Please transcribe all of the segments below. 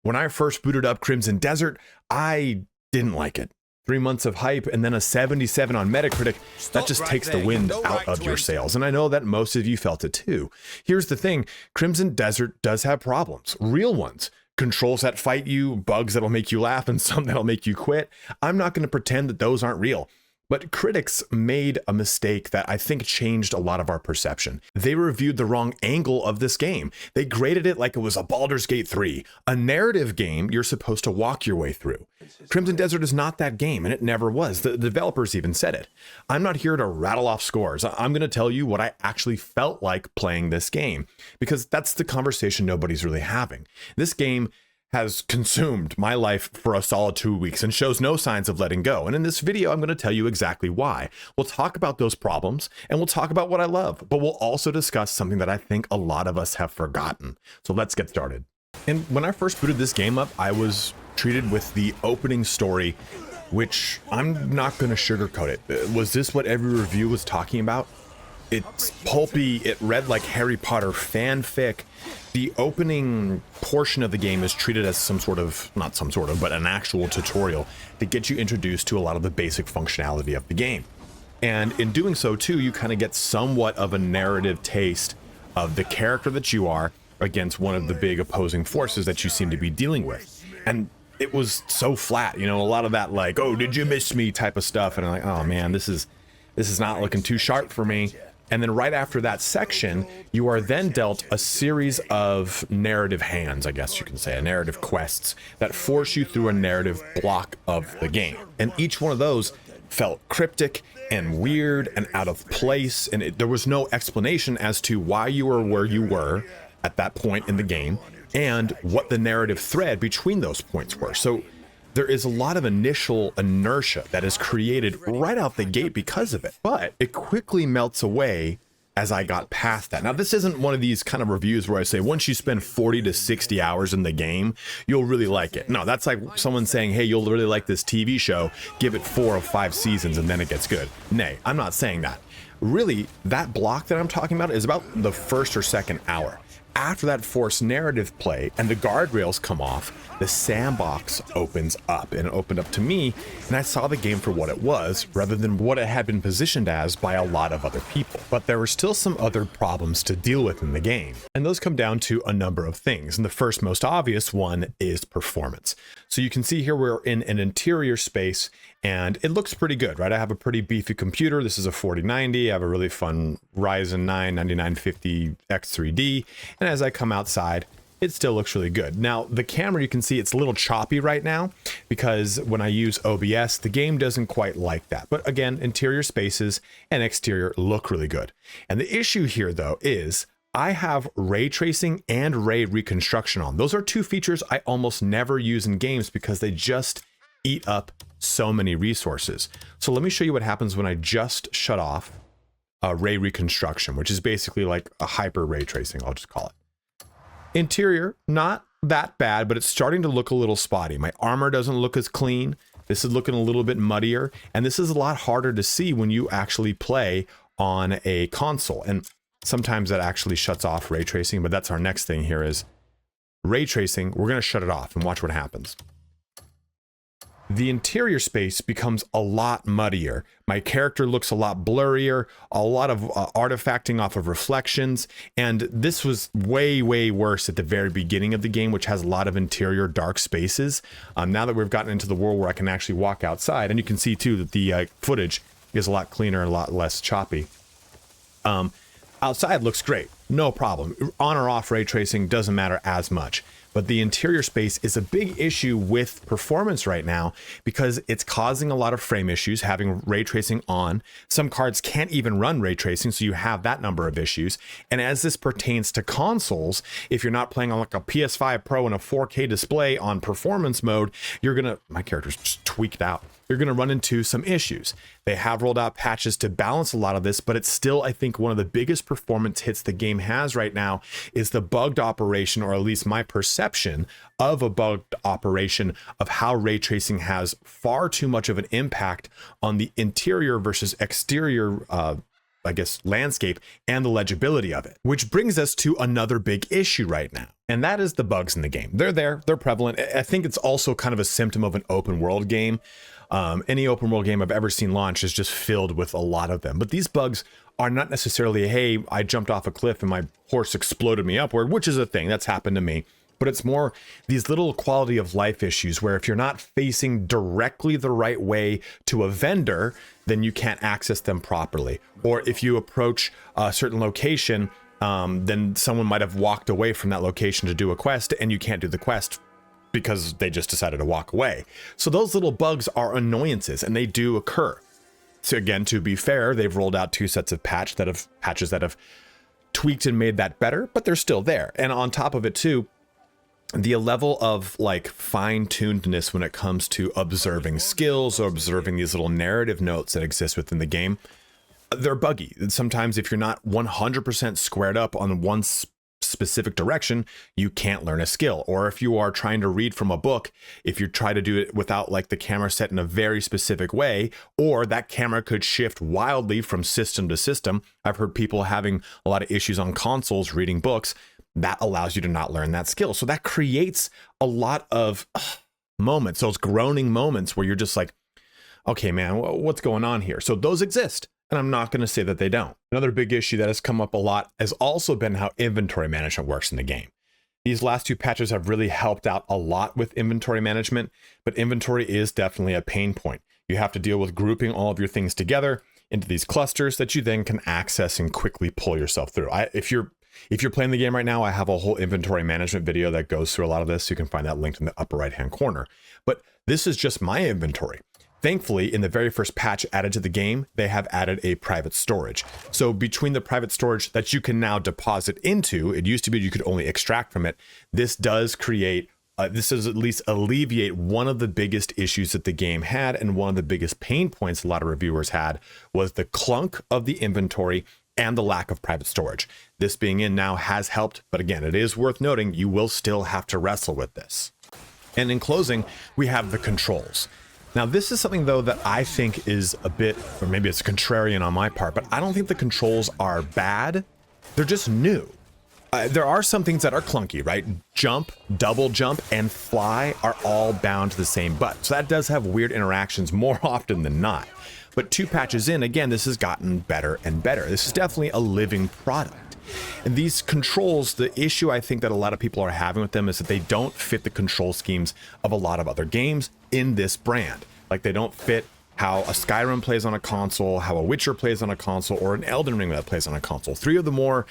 When I first booted up Crimson Desert, I didn't like it. 3 months of hype and then a 77 on Metacritic, that just takes the wind out of your sails. And I know that most of you felt it too. Here's the thing, Crimson Desert does have problems, real ones. Controls that fight you, bugs that'll make you laugh, and some that'll make you quit. I'm not going to pretend that those aren't real. But critics made a mistake that I think changed a lot of our perception. They reviewed the wrong angle of this game. They graded it like it was a Baldur's Gate 3, a narrative game you're supposed to walk your way through. Crimson Desert is not that game, and it never was. The developers even said it. I'm not here to rattle off scores. I'm going to tell you what I actually felt like playing this game, because that's the conversation nobody's really having. This game has consumed my life for a solid 2 weeks and shows no signs of letting go. And in this video, I'm going to tell you exactly why. We'll talk about those problems and we'll talk about what I love, but we'll also discuss something that I think a lot of us have forgotten. So let's get started. And when I first booted this game up, I was treated with the opening story, which I'm not going to sugarcoat it. Was this what every review was talking about? It's pulpy, it read like Harry Potter fanfic. The opening portion of the game is treated as some sort of, not some sort of, but an actual tutorial to get you introduced to a lot of the basic functionality of the game. And in doing so too, you kind of get somewhat of a narrative taste of the character that you are against one of the big opposing forces that you seem to be dealing with. And it was so flat, you know, a lot of that like, oh, did you miss me type of stuff. And I'm like, oh man, this is not looking too sharp for me. And then right after that section, you are then dealt a series of narrative hands, I guess you can say, narrative quests that force you through a narrative block of the game. And each one of those felt cryptic and weird and out of place. And there was no explanation as to why you were where you were at that point in the game and what the narrative thread between those points were. So there is a lot of initial inertia that is created right out the gate because of it, but it quickly melts away as I got past that. Now, this isn't one of these kind of reviews where I say, once you spend 40 to 60 hours in the game, you'll really like it. No, that's like someone saying, hey, you'll really like this TV show, give it 4 or 5 seasons and then it gets good. Nay, I'm not saying that. Really, that block that I'm talking about is about the first or second hour. After that forced narrative play and the guardrails come off, the sandbox opens up, and it opened up to me, and I saw the game for what it was rather than what it had been positioned as by a lot of other people. But there were still some other problems to deal with in the game, and those come down to a number of things. And the first most obvious one is performance. So you can see here we're in an interior space and it looks pretty good, right? I have a pretty beefy computer. This is a 4090. I have a really fun Ryzen 9 9950 X3D. And as I come outside, it still looks really good. Now, the camera, you can see it's a little choppy right now because when I use OBS, the game doesn't quite like that. But again, interior spaces and exterior look really good. And the issue here, though, is I have ray tracing and ray reconstruction on. Those are two features I almost never use in games because they just eat up so many resources. So let me show you what happens when I just shut off ray reconstruction, which is basically like a hyper ray tracing, I'll just call it. Interior, not that bad, but it's starting to look a little spotty. My armor doesn't look as clean. This is looking a little bit muddier, and this is a lot harder to see when you actually play on a console. And sometimes that actually shuts off ray tracing, but that's our next thing here is ray tracing. We're going to shut it off and watch what happens. The interior space becomes a lot muddier. My character looks a lot blurrier, a lot of artifacting off of reflections, and this was way, way worse at the very beginning of the game, which has a lot of interior dark spaces. Now that we've gotten into the world where I can actually walk outside, and you can see too that the footage is a lot cleaner and a lot less choppy. Outside looks great, no problem. On or off ray tracing doesn't matter as much. But the interior space is a big issue with performance right now because it's causing a lot of frame issues having ray tracing on. Some cards can't even run ray tracing, so you have that number of issues. And as this pertains to consoles, if you're not playing on like a PS5 Pro and a 4K display on performance mode, my character's just tweaked out. You're going to run into some issues. They have rolled out patches to balance a lot of this, but it's still, I think, one of the biggest performance hits the game has right now is the bugged operation, or at least my perception of a bugged operation of how ray tracing has far too much of an impact on the interior versus exterior I guess, landscape and the legibility of it, which brings us to another big issue right now. And that is the bugs in the game. They're there, they're prevalent. I think it's also kind of a symptom of an open world game. Any open world game I've ever seen launch is just filled with a lot of them. But these bugs are not necessarily, hey, I jumped off a cliff and my horse exploded me upward, which is a thing that's happened to me. But it's more these little quality of life issues where if you're not facing directly the right way to a vendor, then you can't access them properly. Or if you approach a certain location, then someone might have walked away from that location to do a quest and you can't do the quest because they just decided to walk away. So those little bugs are annoyances and they do occur. So again, to be fair, they've rolled out 2 sets of patches that have tweaked and made that better, but they're still there. And on top of it too, the level of like fine-tunedness when it comes to observing skills or observing these little narrative notes that exist within the game, they're buggy. And sometimes if you're not 100% squared up on one specific direction, you can't learn a skill. Or if you are trying to read from a book, if you try to do it without like the camera set in a very specific way, or that camera could shift wildly from system to system. I've heard people having a lot of issues on consoles reading books. That allows you to not learn that skill. So that creates a lot of moments, those groaning moments where you're just like, okay, man, what's going on here? So those exist. And I'm not going to say that they don't. Another big issue that has come up a lot has also been how inventory management works in the game. These last 2 patches have really helped out a lot with inventory management, but inventory is definitely a pain point. You have to deal with grouping all of your things together into these clusters that you then can access and quickly pull yourself through. If you're playing the game right now, I have a whole inventory management video that goes through a lot of this. You can find that linked in the upper right-hand corner. But this is just my inventory. Thankfully, in the very first patch added to the game, they have added a private storage. So between the private storage that you can now deposit into, it used to be you could only extract from it. This does create, this does at least alleviate one of the biggest issues that the game had, and one of the biggest pain points a lot of reviewers had was the clunk of the inventory and the lack of private storage. This being in now has helped, but again, it is worth noting you will still have to wrestle with this. And in closing, we have the controls. Now, this is something though that I think is a bit, or maybe it's contrarian on my part, but I don't think the controls are bad. They're just new. There are some things that are clunky, right? Jump, double jump, and fly are all bound to the same button. So that does have weird interactions more often than not. But 2 patches in, again, this has gotten better and better. This is definitely a living product. And these controls, the issue I think that a lot of people are having with them is that they don't fit the control schemes of a lot of other games in this brand. Like they don't fit how a Skyrim plays on a console, how a Witcher plays on a console, or an Elden Ring that plays on a console. 3 of the more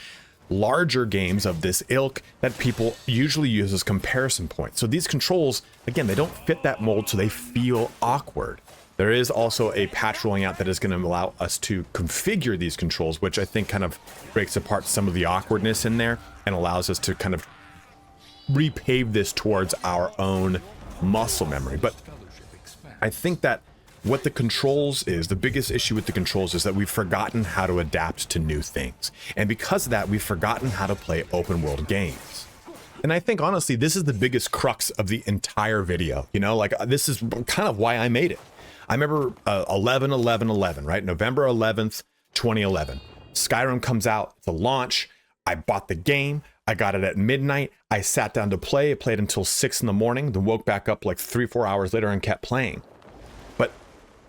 larger games of this ilk that people usually use as comparison points. So these controls, again, they don't fit that mold, so they feel awkward. There is also a patch rolling out that is going to allow us to configure these controls, which I think kind of breaks apart some of the awkwardness in there and allows us to kind of repave this towards our own muscle memory. But I think that what the controls is, the biggest issue with the controls is that we've forgotten how to adapt to new things. And because of that, we've forgotten how to play open world games. And I think honestly, this is the biggest crux of the entire video. You know, like this is kind of why I made it. I remember 11/11/11, right? November 11th, 2011. Skyrim comes out, it's a launch. I bought the game. I got it at midnight. I sat down to play. I played until 6 in the morning, then woke back up like 3-4 hours later and kept playing. But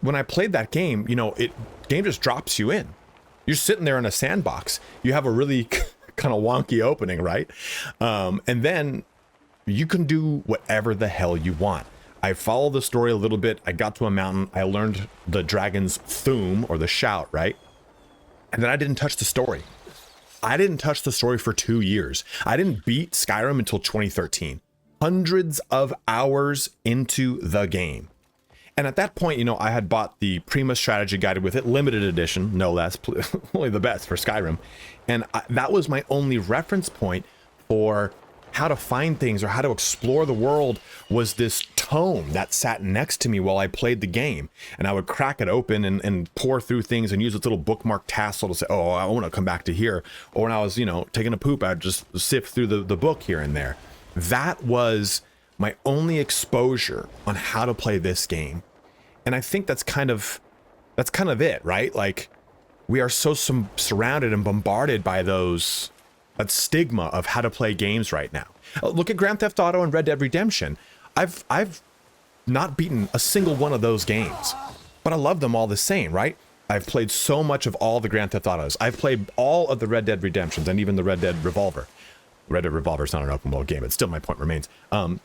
when I played that game, you know, game just drops you in. You're sitting there in a sandbox. You have a really kind of wonky opening, right? And then you can do whatever the hell you want. I followed the story a little bit. I got to a mountain. I learned the dragon's thum, or the shout, right? And then I didn't touch the story. I didn't touch the story for 2 years. I didn't beat Skyrim until 2013. Hundreds of hours into the game. And at that point, you know, I had bought the Prima strategy guide with it, limited edition, no less, only the best for Skyrim. And that was my only reference point for how to find things or how to explore the world, was this tome that sat next to me while I played the game. And I would crack it open and pour through things and use its little bookmark tassel to say, oh, I want to come back to here. Or when I was, you know, taking a poop, I'd just sift through the book here and there. That was my only exposure on how to play this game. And I think that's kind of it, right? Like, we are so surrounded and bombarded by that stigma of how to play games right now. Look at Grand Theft Auto and Red Dead Redemption. I've not beaten a single one of those games, but I love them all the same, right? I've played so much of all the Grand Theft Autos. I've played all of the Red Dead Redemptions and even the Red Dead Revolver. Red Dead Revolver is not an open world game, but still my point remains. And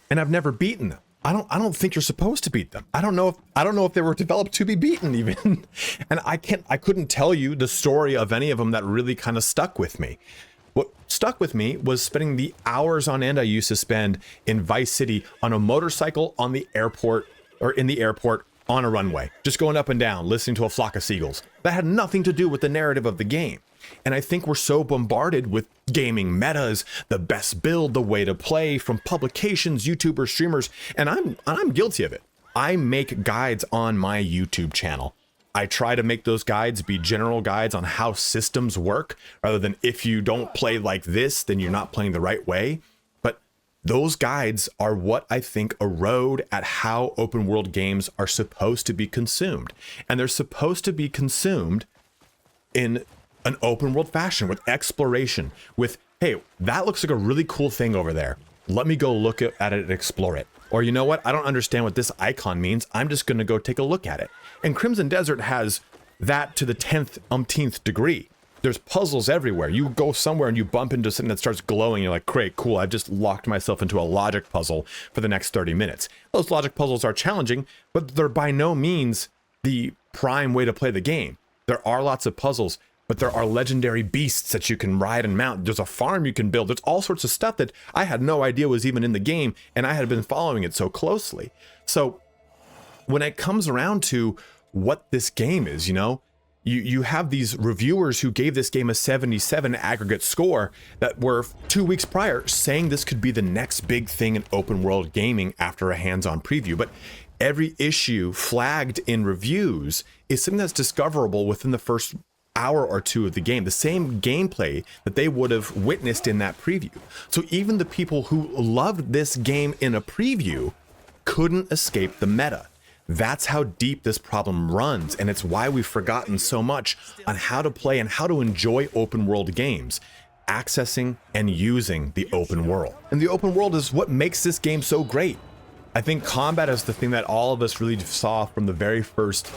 I've never beaten them. I don't think you're supposed to beat them. I don't know if they were developed to be beaten even. And I couldn't tell you the story of any of them that really kind of stuck with me. What stuck with me was spending the hours on end I used to spend in Vice City on a motorcycle on the airport, or in the airport on a runway, just going up and down, listening to a flock of seagulls. That had nothing to do with the narrative of the game. And I think we're so bombarded with gaming metas, the best build, the way to play from publications, YouTubers, streamers, and I'm guilty of it. I make guides on my YouTube channel. I try to make those guides be general guides on how systems work, rather than if you don't play like this, then you're not playing the right way. But those guides are what I think erode at how open world games are supposed to be consumed. And they're supposed to be consumed in an open world fashion, with exploration, with, hey, that looks like a really cool thing over there. Let me go look at it and explore it. Or you know what? I don't understand what this icon means. I'm just going to go take a look at it. And Crimson Desert has that to the 10th umpteenth degree. There's puzzles everywhere. You go somewhere and you bump into something that starts glowing. You're like, great, cool. I've just locked myself into a logic puzzle for the next 30 minutes. Those logic puzzles are challenging, but they're by no means the prime way to play the game. There are lots of puzzles, but there are legendary beasts that you can ride and mount. There's a farm you can build. There's all sorts of stuff that I had no idea was even in the game, and I had been following it so closely. So when it comes around to what this game is, you have these reviewers who gave this game a 77 aggregate score that were 2 weeks prior saying this could be the next big thing in open world gaming after a hands-on preview. But every issue flagged in reviews is something that's discoverable within the first hour or two of the game, the same gameplay that they would have witnessed in that preview. So even the people who loved this game in a preview couldn't escape the meta. That's how deep this problem runs, and it's why we've forgotten so much on how to play and how to enjoy open world games, accessing and using the open world. And the open world is what makes this game so great. I think combat is the thing that all of us really saw from the very first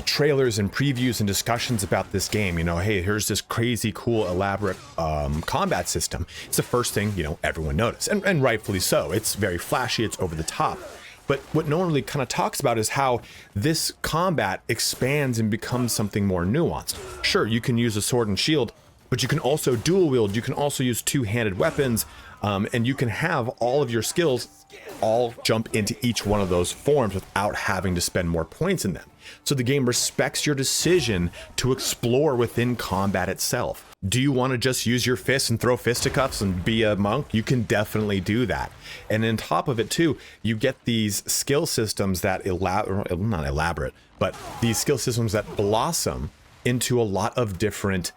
trailers and previews and discussions about this game. Hey, here's this crazy, cool, elaborate combat system. It's the first thing, everyone noticed, and rightfully so. It's very flashy, it's over the top. But what no one really kind of talks about is how this combat expands and becomes something more nuanced. Sure, you can use a sword and shield, but you can also dual wield, you can also use two-handed weapons, and you can have all of your skills all jump into each one of those forms without having to spend more points in them. So the game respects your decision to explore within combat itself. Do you want to just use your fists and throw fisticuffs and be a monk? You can definitely do that. And on top of it too, you get these skill systems that not elaborate, but these skill systems that blossom into a lot of different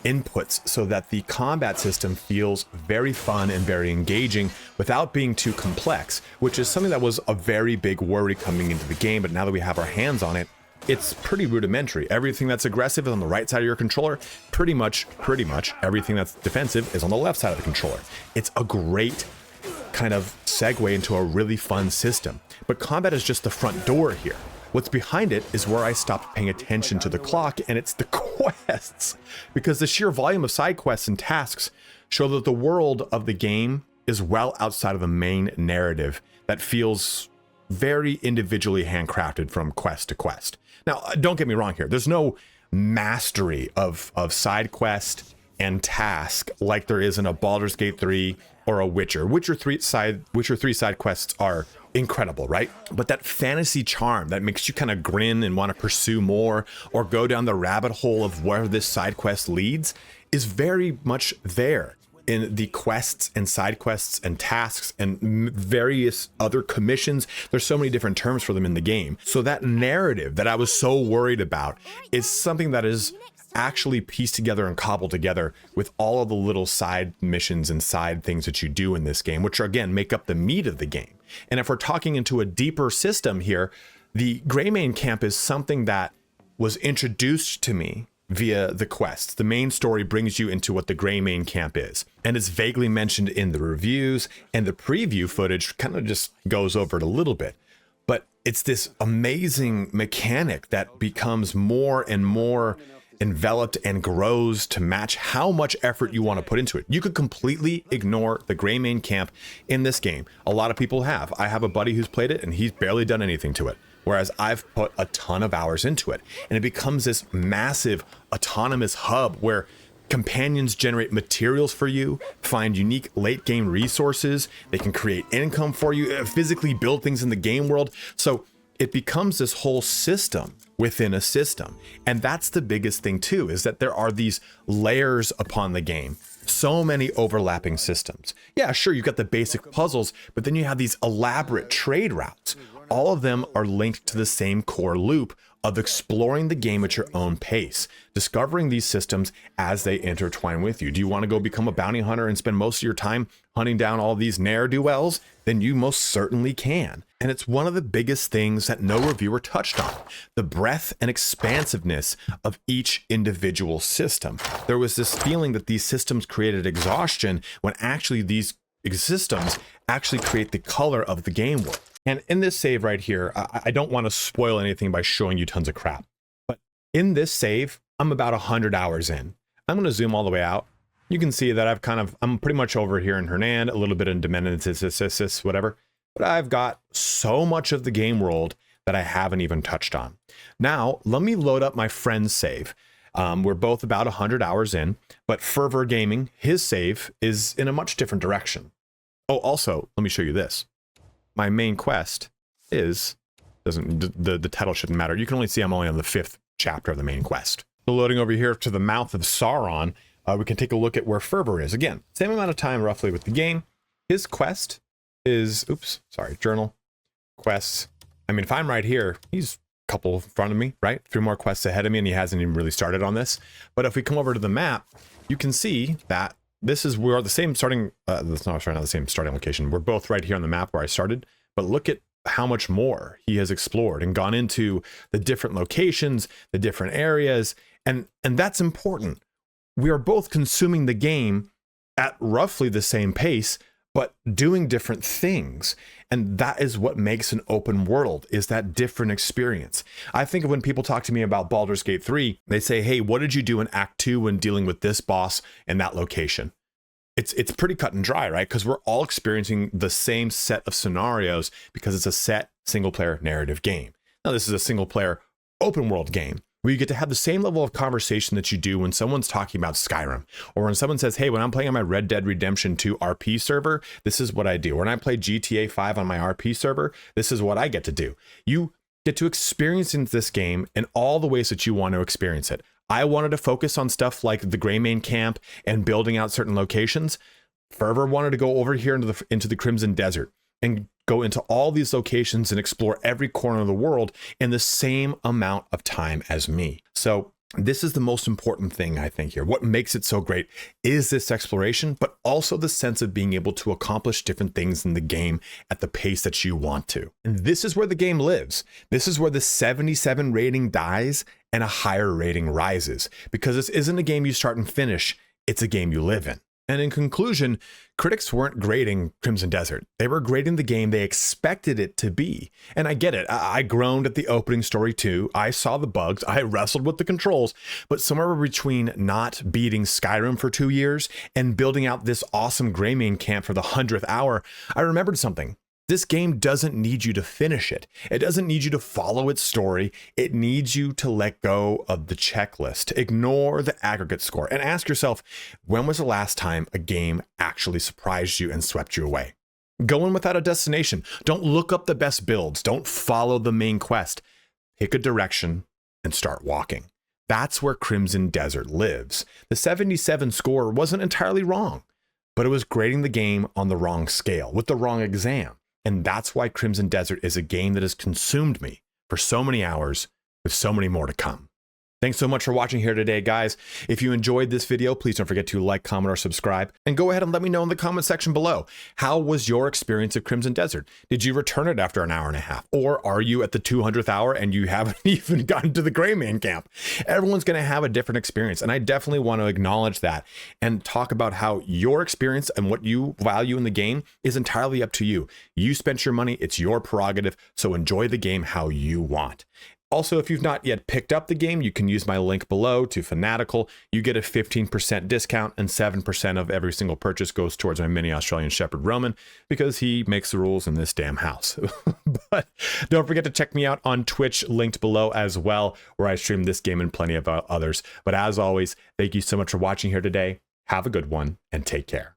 inputs so that the combat system feels very fun and very engaging without being too complex, which is something that was a very big worry coming into the game. But now that we have our hands on it, it's pretty rudimentary. Everything that's aggressive is on the right side of your controller. Pretty much everything that's defensive is on the left side of the controller. It's a great kind of segue into a really fun system. But combat is just the front door here. What's behind it is where I stopped paying attention to the clock, and it's the quests. Because the sheer volume of side quests and tasks show that the world of the game is well outside of the main narrative that feels very individually handcrafted from quest to quest. Now, don't get me wrong here. There's no mastery of side quest and task like there is in a Baldur's Gate 3 or a Witcher. Witcher 3 side quests are incredible, right? But that fantasy charm that makes you kind of grin and want to pursue more or go down the rabbit hole of where this side quest leads is very much there in the quests and side quests and tasks and various other commissions. There's so many different terms for them in the game. So that narrative that I was so worried about is something that is actually pieced together and cobbled together with all of the little side missions and side things that you do in this game, which are, again, make up the meat of the game. And if we're talking into a deeper system here, the Greymane camp is something that was introduced to me via the quests. The main story brings you into what the Gray Main Camp is, and it's vaguely mentioned in the reviews, and the preview footage kind of just goes over it a little bit. But it's this amazing mechanic that becomes more and more enveloped and grows to match how much effort you want to put into it. You could completely ignore the Gray Main Camp in this game. A lot of people have. I have a buddy who's played it and he's barely done anything to it. Whereas I've put a ton of hours into it, and it becomes this massive autonomous hub where companions generate materials for you, find unique late game resources, they can create income for you, physically build things in the game world. So it becomes this whole system within a system. And that's the biggest thing too, is that there are these layers upon the game. So many overlapping systems. Yeah, sure, you've got the basic puzzles, but then you have these elaborate trade routes. All of them are linked to the same core loop of exploring the game at your own pace, discovering these systems as they intertwine with you. Do you want to go become a bounty hunter and spend most of your time hunting down all these ne'er-do-wells? Then you most certainly can. And it's one of the biggest things that no reviewer touched on, the breadth and expansiveness of each individual system. There was this feeling that these systems created exhaustion when actually these systems actually create the color of the game world. And in this save right here, I don't want to spoil anything by showing you tons of crap, but in this save, I'm about 100 hours in. I'm going to zoom all the way out. You can see that I'm pretty much over here in Hernand, a little bit in Dominicis, whatever, but I've got so much of the game world that I haven't even touched on. Now, let me load up my friend's save. We're both about 100 hours in, but Fervor Gaming, his save is in a much different direction. Oh, also, let me show you this. My main quest is, the title shouldn't matter. You can only see I'm only on the 5th chapter of the main quest. So loading over here to the mouth of Sauron, we can take a look at where Fervor is. Again, same amount of time roughly with the game. His quest is, journal, quests. I mean, if I'm right here, he's a couple in front of me, right? 3 more quests ahead of me, and he hasn't even really started on this. But if we come over to the map, you can see that we're the same starting, not the same starting location. We're both right here on the map where I started, but look at how much more he has explored and gone into the different locations, the different areas. And that's important. We are both consuming the game at roughly the same pace, but doing different things. And that is what makes an open world, is that different experience. I think when people talk to me about Baldur's Gate 3, they say, hey, what did you do in Act 2 when dealing with this boss in that location? It's pretty cut and dry, right? Because we're all experiencing the same set of scenarios because it's a set single-player narrative game. Now, this is a single-player open world game where you get to have the same level of conversation that you do when someone's talking about Skyrim, or when someone says, hey, when I'm playing on my Red Dead Redemption 2 RP server, this is what I do. When I play GTA 5 on my RP server, this is what I get to do. You get to experience this game in all the ways that you want to experience it. I wanted to focus on stuff like the Gray Main Camp and building out certain locations. Fervor wanted to go over here into the Crimson Desert and go into all these locations and explore every corner of the world in the same amount of time as me. So this is the most important thing, I think, here. What makes it so great is this exploration, but also the sense of being able to accomplish different things in the game at the pace that you want to. And this is where the game lives. This is where the 77 rating dies and a higher rating rises, because this isn't a game you start and finish, it's a game you live in. And in conclusion, critics weren't grading Crimson Desert. They were grading the game they expected it to be. And I get it. I groaned at the opening story too. I saw the bugs. I wrestled with the controls. But somewhere between not beating Skyrim for 2 years and building out this awesome Gray Main Camp for the 100th hour, I remembered something. This game doesn't need you to finish it. It doesn't need you to follow its story. It needs you to let go of the checklist, ignore the aggregate score, and ask yourself, when was the last time a game actually surprised you and swept you away? Go in without a destination. Don't look up the best builds. Don't follow the main quest. Pick a direction and start walking. That's where Crimson Desert lives. The 77 score wasn't entirely wrong, but it was grading the game on the wrong scale, with the wrong exam. And that's why Crimson Desert is a game that has consumed me for so many hours, with so many more to come. Thanks so much for watching here today, guys. If you enjoyed this video, please don't forget to like, comment, or subscribe. And go ahead and let me know in the comment section below. How was your experience of Crimson Desert? Did you return it after an hour and a half? Or are you at the 200th hour and you haven't even gotten to the Gray Man camp? Everyone's going to have a different experience. And I definitely want to acknowledge that and talk about how your experience and what you value in the game is entirely up to you. You spent your money. It's your prerogative. So enjoy the game how you want. Also, if you've not yet picked up the game, you can use my link below to Fanatical. You get a 15% discount, and 7% of every single purchase goes towards my mini Australian Shepherd Roman because he makes the rules in this damn house. But don't forget to check me out on Twitch, linked below as well, where I stream this game and plenty of others. But as always, thank you so much for watching here today. Have a good one and take care.